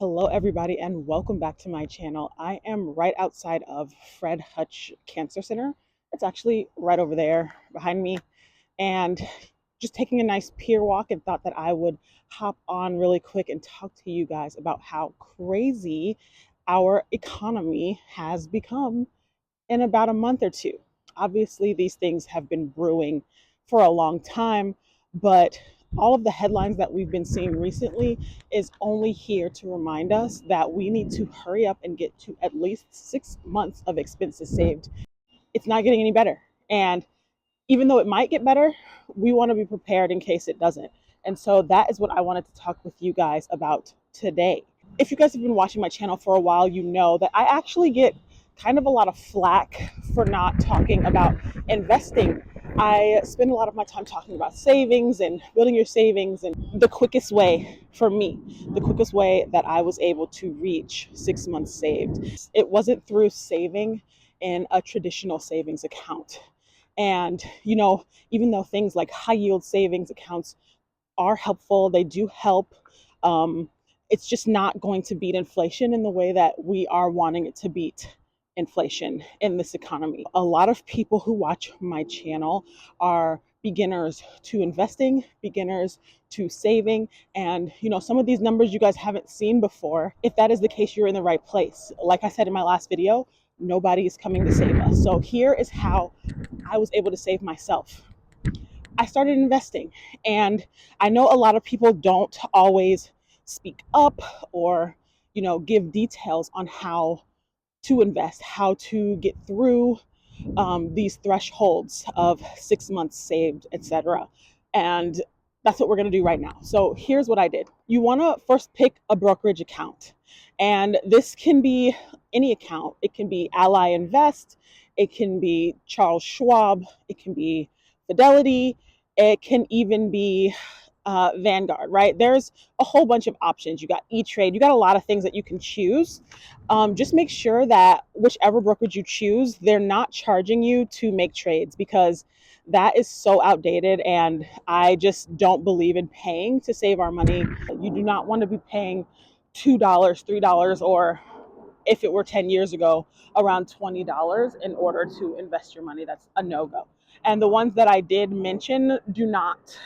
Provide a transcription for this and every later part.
Hello, everybody, and welcome back to my channel. I am right outside of Fred Hutch Cancer Center. It's actually right over there behind me, and just taking a nice pier walk, and thought that I would hop on really quick and talk to you guys about how crazy our economy has become in about a month or two. Obviously, these things have been brewing for a long time, but all of the headlines that we've been seeing recently is only here to remind us that we need to hurry up and get to at least 6 months of expenses saved. It's not getting any better. And even though it might get better, we want to be prepared in case it doesn't. And so that is what I wanted to talk with you guys about today. If you guys have been watching my channel for a while, you know that I actually get kind of a lot of flack for not talking about investing. I spend a lot of my time talking about savings and building your savings, and the quickest way for me, the quickest way that I was able to reach 6 months saved. It wasn't through saving in a traditional savings account. And, even though things like high yield savings accounts are helpful, they do help. It's just not going to beat inflation in the way that we are wanting it to beat inflation in this economy. A lot of people who watch my channel are beginners to investing, beginners to saving, and some of these numbers you guys haven't seen before. If that is the case, you're in the right place. Like I said in my last video, nobody is coming to save us. So here is how I was able to save myself. I started investing, and I know a lot of people don't always speak up or give details on how to invest, how to get through these thresholds of 6 months saved, etc. And that's what we're going to do right now. So here's what I did. You want to first pick a brokerage account, and this can be any account. It can be Ally Invest, it can be Charles Schwab, it can be Fidelity, it can even be Vanguard, right? There's a whole bunch of options. You got E-Trade, you got a lot of things that you can choose. Just make sure that whichever brokerage you choose, they're not charging you to make trades, because that is so outdated, and I just don't believe in paying to save our money. You do not want to be paying $2, $3, or if it were 10 years ago, around $20 in order to invest your money. That's a no-go. And the ones that I did mention do not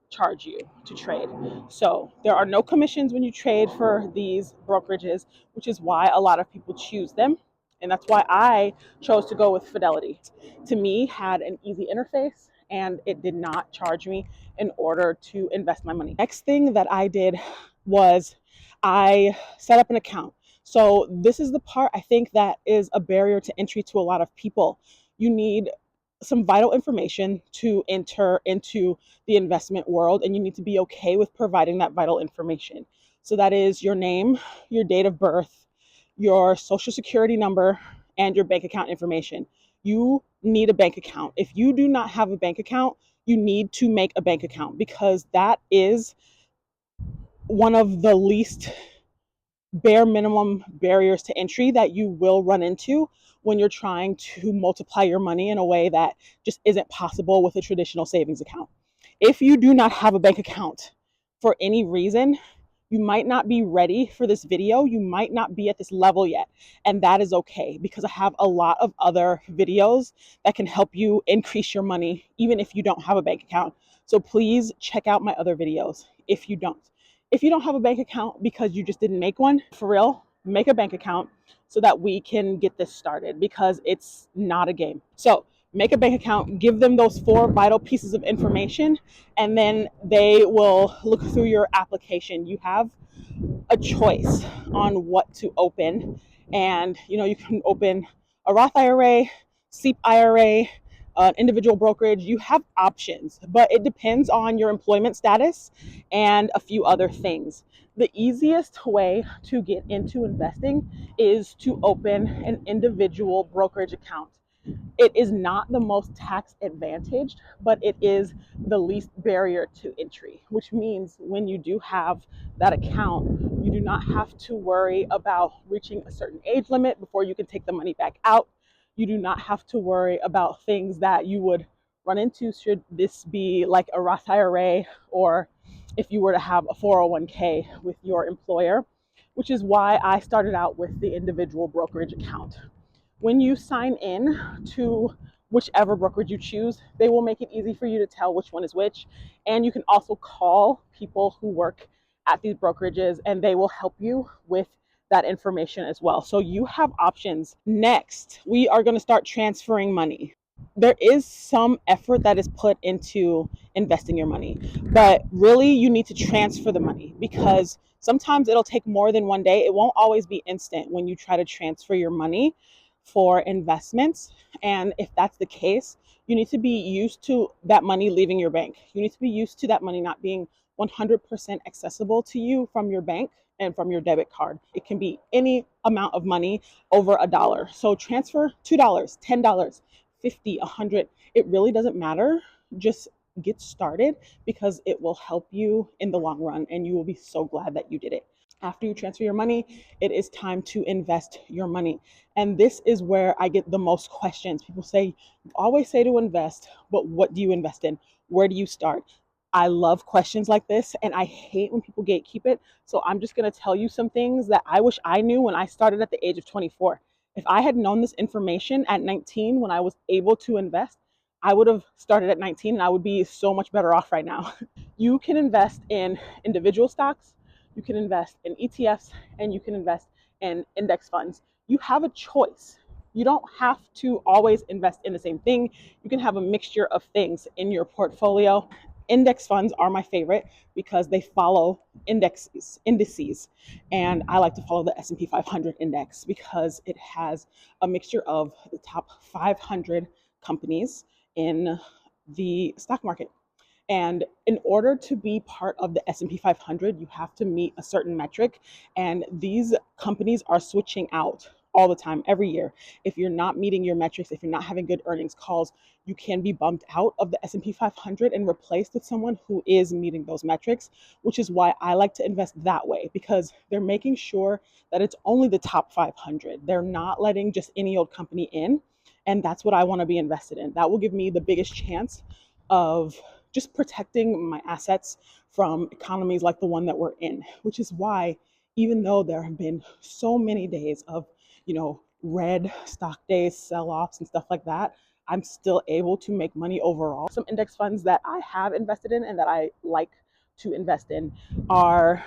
charge you to trade. So there are no commissions when you trade for these brokerages, which is why a lot of people choose them. And that's why I chose to go with Fidelity. To me, had an easy interface, and it did not charge me in order to invest my money. Next thing that I did was I set up an account. So this is the part I think that is a barrier to entry to a lot of people. You need some vital information to enter into the investment world, and you need to be okay with providing that vital information. So that is your name, your date of birth, your social security number, and your bank account information. You need a bank account. If you do not have a bank account, you need to make a bank account, because that is one of the least bare minimum barriers to entry that you will run into when you're trying to multiply your money in a way that just isn't possible with a traditional savings account. If you do not have a bank account for any reason, you might not be ready for this video. You might not be at this level yet. And that is okay, because I have a lot of other videos that can help you increase your money, even if you don't have a bank account. So please check out my other videos if you don't. If you don't have a bank account because you just didn't make one, for real, make a bank account so that we can get this started, because it's not a game. So make a bank account, give them those 4 vital pieces of information, and then they will look through your application. You have a choice on what to open, and you can open a Roth IRA, SEP IRA, an individual brokerage. You have options, but it depends on your employment status and a few other things. The easiest way to get into investing is to open an individual brokerage account. It is not the most tax advantaged, but it is the least barrier to entry, which means when you do have that account, you do not have to worry about reaching a certain age limit before you can take the money back out. You do not have to worry about things that you would run into should this be like a Roth IRA, or if you were to have a 401k with your employer. which is why I started out with the individual brokerage account. When you sign in to whichever brokerage you choose, they will make it easy for you to tell which one is which. And you can also call people who work at these brokerages and they will help you with that information as well. So you have options. Next, we are going to start transferring money. There is some effort that is put into investing your money, but really you need to transfer the money because sometimes it'll take more than one day. It won't always be instant when you try to transfer your money for investments. And if that's the case, you need to be used to that money leaving your bank. You need to be used to that money not being 100% accessible to you from your bank and from your debit card. It can be any amount of money over $1. So transfer $2, $10, 50, 100. It really doesn't matter. Just get started because it will help you in the long run and you will be so glad that you did it. After you transfer your money, it is time to invest your money. And this is where I get the most questions. People say, you always say to invest, but what do you invest in? Where do you start? I love questions like this and I hate when people gatekeep it. So I'm just going to tell you some things that I wish I knew when I started at the age of 24. If I had known this information at 19 when I was able to invest, I would have started at 19 and I would be so much better off right now. You can invest in individual stocks, you can invest in ETFs, and you can invest in index funds. You have a choice. You don't have to always invest in the same thing. You can have a mixture of things in your portfolio. Index funds are my favorite because they follow indices, and I like to follow the S&P 500 index because it has a mixture of the top 500 companies in the stock market. And in order to be part of the S&P 500, you have to meet a certain metric. And these companies are switching out all the time, every year. If you're not meeting your metrics, if you're not having good earnings calls, you can be bumped out of the S&P 500 and replaced with someone who is meeting those metrics, which is why I like to invest that way because they're making sure that it's only the top 500. They're not letting just any old company in. And that's what I want to be invested in. That will give me the biggest chance of just protecting my assets from economies like the one that we're in, which is why even though there have been so many days of, red stock days, sell-offs and stuff like that, I'm still able to make money overall. Some index funds that I have invested in and that I like to invest in are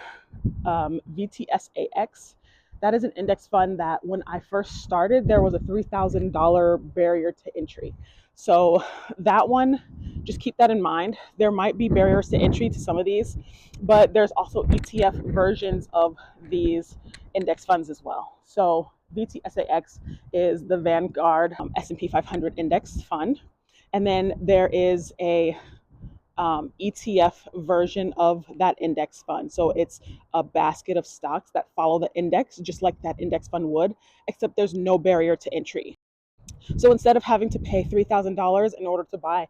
VTSAX. That is an index fund that when I first started, there was a $3,000 barrier to entry. So that one, just keep that in mind. There might be barriers to entry to some of these, but there's also ETF versions of these index funds as well. So VTSAX is the Vanguard S&P 500 index fund. And then there is a ETF version of that index fund. So it's a basket of stocks that follow the index, just like that index fund would, except there's no barrier to entry. So instead of having to pay $3,000 in order to buy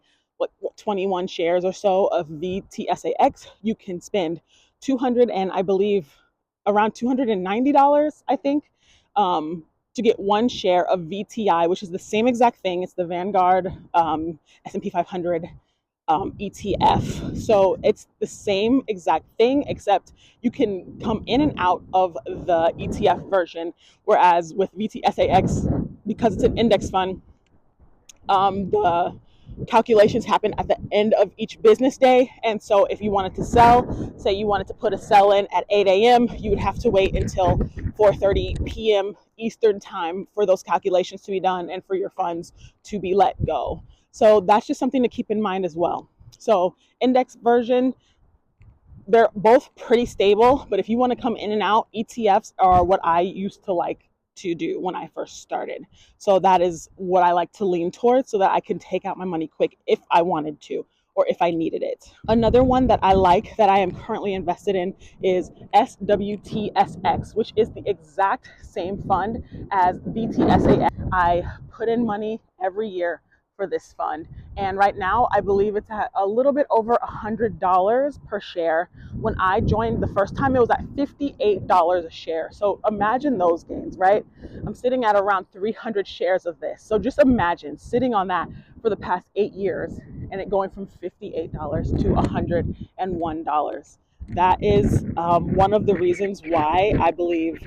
21 shares or so of VTSAX, you can spend 200 and I believe around $290, I think, to get one share of VTI, which is the same exact thing. It's the Vanguard S&P 500 ETF. So it's the same exact thing, except you can come in and out of the ETF version. Whereas with VTSAX, because it's an index fund, the calculations happen at the end of each business day. And so if you wanted to sell, say you wanted to put a sell in at 8 a.m., you would have to wait until 4:30 p.m. Eastern time for those calculations to be done and for your funds to be let go. So that's just something to keep in mind as well. So index version, they're both pretty stable, but if you want to come in and out, ETFs are what I used to like to do when I first started. So that is what I like to lean towards so that I can take out my money quick if I wanted to or if I needed it. Another one that I like that I am currently invested in is SWTSX, which is the exact same fund as VTSAX. I put in money every year for this fund, and right now I believe it's at a little bit over $100 per share. When I joined the first time, it was at $58 a share. So imagine those gains, right? I'm sitting at around 300 shares of this. So just imagine sitting on that for the past 8 years and it going from $58 to $101. That is one of the reasons why I believe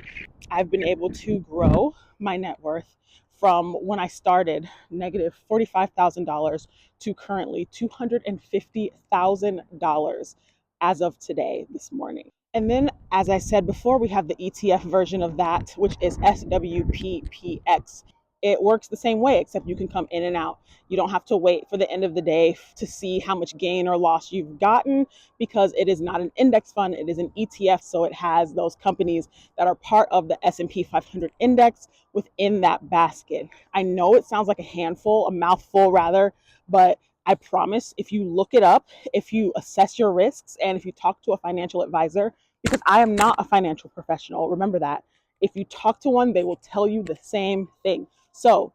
I've been able to grow my net worth from when I started negative $45,000 to currently $250,000 as of today, this morning. And then, as I said before, we have the ETF version of that, which is SWPPX. It works the same way, except you can come in and out. You don't have to wait for the end of the day to see how much gain or loss you've gotten, because it is not an index fund, it is an ETF. So it has those companies that are part of the S&P 500 index within that basket. I know it sounds like a handful, a mouthful rather, but I promise if you look it up, if you assess your risks, and if you talk to a financial advisor, because I am not a financial professional, remember that. If you talk to one, they will tell you the same thing. So,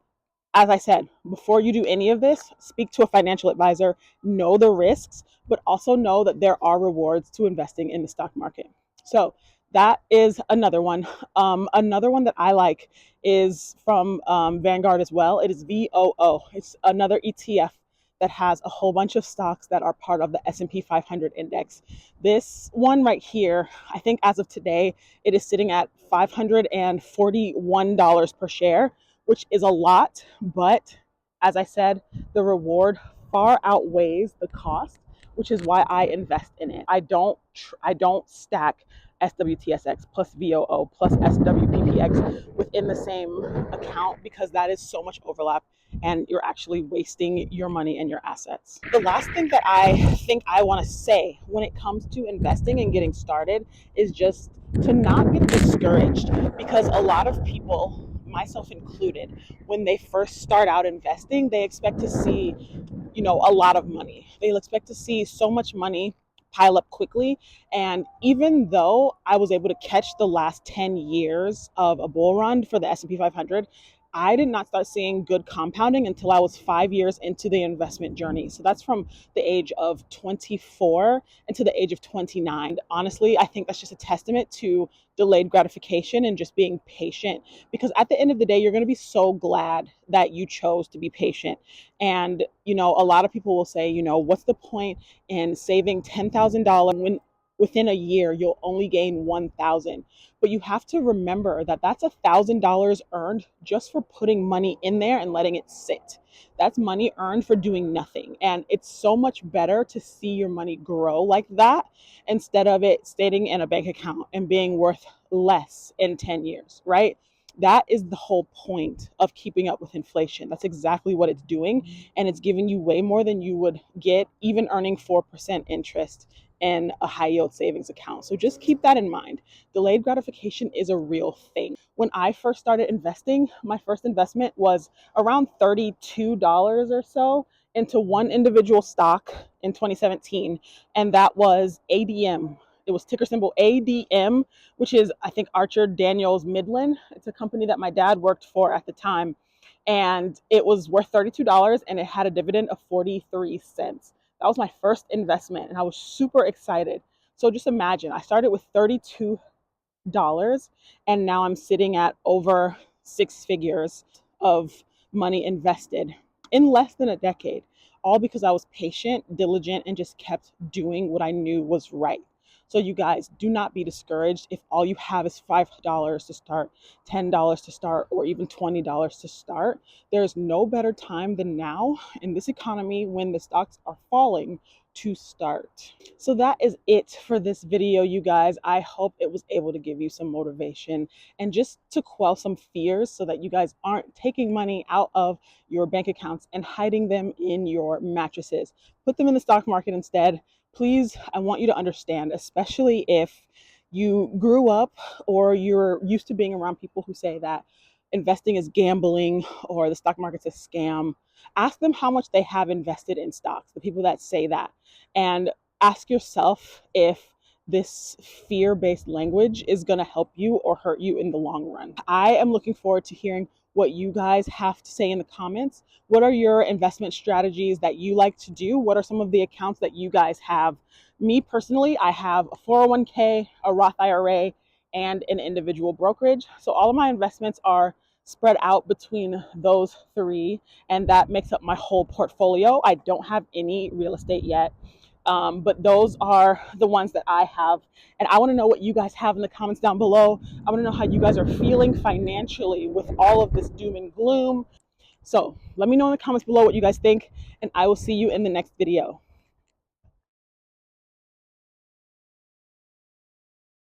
as I said, before you do any of this, speak to a financial advisor, know the risks, but also know that there are rewards to investing in the stock market. So that is another one. Another one that I like is from Vanguard as well. It is VOO. It's another ETF that has a whole bunch of stocks that are part of the S&P 500 index. This one right here, I think as of today, it is sitting at $541 per share, which is a lot, but as I said, the reward far outweighs the cost, which is why I invest in it. I don't stack SWTSX plus VOO plus SWPPX within the same account, because that is so much overlap and you're actually wasting your money and your assets. The last thing that I think I want to say when it comes to investing and getting started is just to not get discouraged, because a lot of people, myself included, when they first start out investing, they expect to see, a lot of money. They'll expect to see so much money pile up quickly. And even though I was able to catch the last 10 years of a bull run for the S&P 500, I did not start seeing good compounding until I was 5 years into the investment journey. So that's from the age of 24 into the age of 29. Honestly, I think that's just a testament to delayed gratification and just being patient, because at the end of the day, you're going to be so glad that you chose to be patient. And a lot of people will say, what's the point in saving $10,000 when within a year you'll only gain 1,000? But you have to remember that that's $1,000 earned just for putting money in there and letting it sit. That's money earned for doing nothing. And it's so much better to see your money grow like that instead of it staying in a bank account and being worth less in 10 years, right? That is the whole point of keeping up with inflation. That's exactly what it's doing. And it's giving you way more than you would get even earning 4% interest in a high yield savings account. So just keep that in mind. Delayed gratification is a real thing. When I first started investing, my first investment was around $32 or so into one individual stock in 2017, and that was ADM. It was ticker symbol ADM, which is, I think, Archer Daniels Midland. It's a company that my dad worked for at the time. And it was worth $32 and it had a dividend of 43 cents. That was my first investment and I was super excited. So just imagine, I started with $32 and now I'm sitting at over six figures of money invested in less than a decade, all because I was patient, diligent, and just kept doing what I knew was right. So you guys, do not be discouraged if all you have is $5 to start, $10 to start, or even $20 to start. There's no better time than now in this economy when the stocks are falling to start. So that is it for this video, you guys. I hope it was able to give you some motivation and just to quell some fears so that you guys aren't taking money out of your bank accounts and hiding them in your mattresses. Put them in the stock market instead. Please, I want you to understand, especially if you grew up or you're used to being around people who say that investing is gambling or the stock market's a scam. Ask them how much they have invested in stocks, the people that say that. And ask yourself if this fear-based language is going to help you or hurt you in the long run. I am looking forward to hearing what you guys have to say in the comments. What are your investment strategies that you like to do? What are some of the accounts that you guys have? Me personally, I have a 401k, a Roth IRA, and an individual brokerage. So all of my investments are spread out between those three, and that makes up my whole portfolio. I don't have any real estate yet. But those are the ones that I have. And I want to know what you guys have in the comments down below. I want to know how you guys are feeling financially with all of this doom and gloom. So let me know in the comments below what you guys think, and I will see you in the next video.